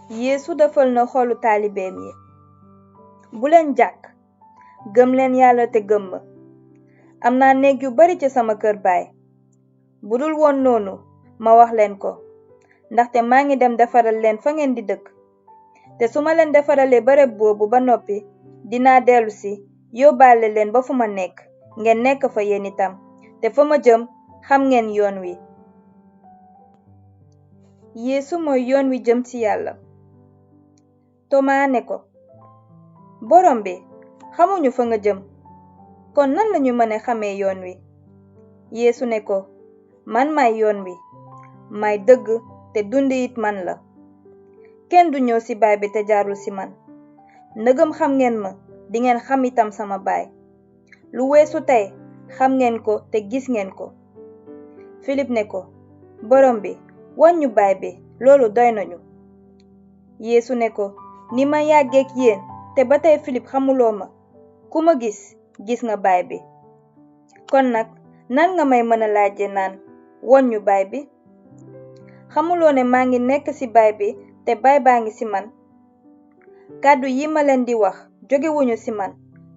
Yeesu defal na xolu taalibeem yi. Bu leen jàkk, gëm leen Yàlla te gëm ma. Am naa néeg yu bari ci sama kër baay. Bu dul woon noonu ma wax leen ko, ndaxte maa ngi dem defaral leen fa ngeen di dëkk. Te su ma leen defaralee barab boobu ba noppi, dinaa dellusi yóbbaale leen ba fu ma nekk, ngeen nekk fa yéen itam, te fa ma jëm xam ngeen yoon wi. Yeesu mooy yoon wi jëm ci Yàlla. Tomaa ne ko, borom bi, xamuñu fa nga jëm, kon nan lañu mën a xamee yoon wi? Yeesu ne ko, man maay yoon wi, maay dëgg te dund it man la. Kenn du ñëw ci baay bi te jaarul ci man. Ndëgam xam ngeen ma, dingeen xam itam sama baay. Lu weesu tey xam ngeen ko te gis ngeen ko. Filip ne ko, borom bi, wan ñu baay bi, loolu doy nañu. Yeesu ne ko, ni ma yàggeek yéen te ba tey Filip xamuloo ma, ku ma gis nga baay bi. Kon nag nan nga may mën a laaje naan won ñu baay bi? Xamuloo ne maa ngi nekk ci baay bi te baay baa ngi ci man. Kàddu yi ma leen di wax jógewuñu ci man,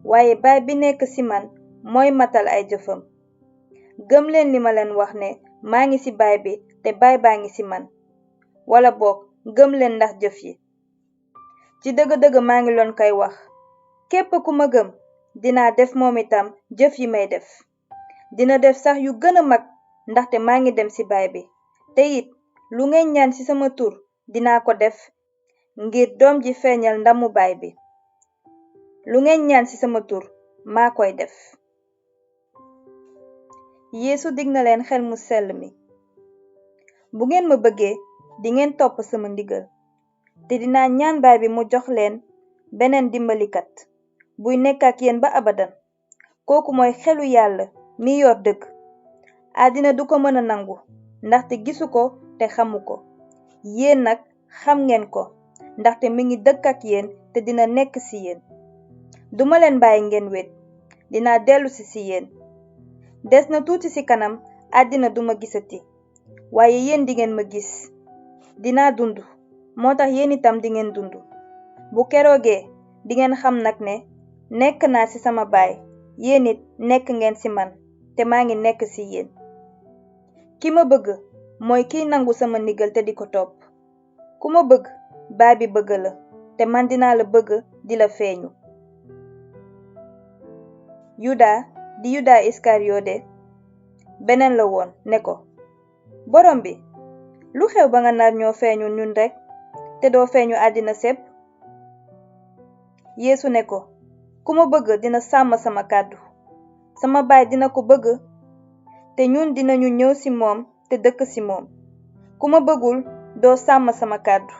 waaye baay bi nekk ci man mooy matal ay jëfam. Gëm leen li ma leen wax ne maa ngi ci baay bi te baay baa ngi ci man, wala boog gëm leen ndax jëf yi. Ci dëgg-dëgg maa ngi loon koy wax, képp ku ma gëm dinaa def moom itam jëf yi may def. Dina def sax yu gën a mag, ndaxte maa ngi dem ci baay bi. Te it lu ngeen ñaan ci sama tur dinaa ko def, ngir doom ji feeñal ndamu baay bi. Lu ngeen ñaan ci sama tur maa koy def. Yeesu dig na leen xel mu sell mi. Bu ngeen ma bëggee dingeen topp sama ndigal, te dinaa ñaan baay bi mu jox leen beneen dimbalikat buy nekk ak yéen ba abadan. Kooku mooy xelu Yàlla mi yor dëgg. Àddina du ko mën a nangu, ndaxte gisu ko te xamu ko. Yéen nag xam ngeen ko, ndaxte mi ngi dëkk ak yéen te dina nekk ci yéen. Duma leen bàyyi ngeen wét, dinaa dellusi ci yéen. Des na tuuti ci kanam àddina duma gisati, waaye yéen dingeen ma gis. Dinaa dund, moo tax yéen itam dingeen dund. Bu keroogee dingeen xam nag ne nekk naa ci sama baay, yéen it nekk ngeen ci man, te maa ngi nekk ci yéen. Ki ma bëgg mooy kiy nangu sama ndigal te di ko topp. Ku ma bëgg baay bi bëgg la, te man dinaa la bëgg di la feeñu. Yuda di Yuda Iskariyode beneen la woon ne ko, borom bi, lu xew ba nga nar ñoo feeñu ñun rekk te doo feeñu àddina sépp? Yeesu ne ko, ku ma bëgg dina sàmm sama kàddu. Sama baay dina ko bëgg, te ñun dinañu ñëw ci moom te dëkk ci moom. Ku ma bëggul doo sàmm sama kàddu.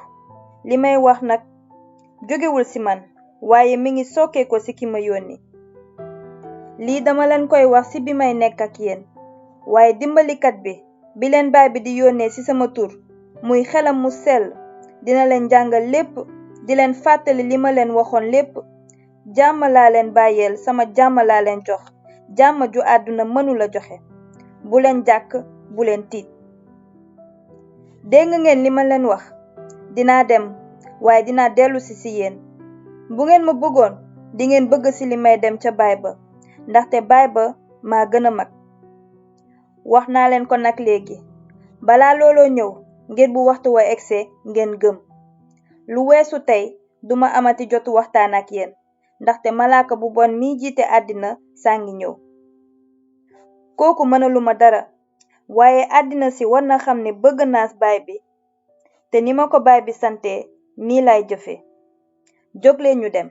Li may wax nag jógewul ci man, waaye mi ngi sokkee ko ci ki ma yónni. Lii dama leen koy wax ci bi may nekk ak yéen, waaye dimbalikat bi leen baay bi di yónnee ci sama tur, muy xelam mu sell, dina leen jàngal lépp, di leen fàttali li ma leen waxoon lépp. Jàmm laa leen bàyyeel, sama jàmm laa leen jox, jàmm ju àdduna mënula joxe. Bu leen jàkk, bu leen tiit. Dégg ngeen li ma leen wax, dinaa dem, waaye dinaa dellusi ci yéen. Bu ngeen ma bëggoon dingeen bëgg ci li may dem ca baay ba, ndaxte baay ba maa gën a mag. Wax naa leen ko nag léegi, balaa looloo ñëw, ngir bu waxtu wa egsee ngeen gëm. Lu weesu tey duma amati jotu waxtaan ak yéen, ndaxte malaaka bu bon mi jiite àddina saa ngi ñëw. Kooku mënaluma dara, waaye àddina si war na xam ne bëgg naa baay bi, te ni ma ko baay bi sante nii lay jëfe. Jóg leen ñu dem.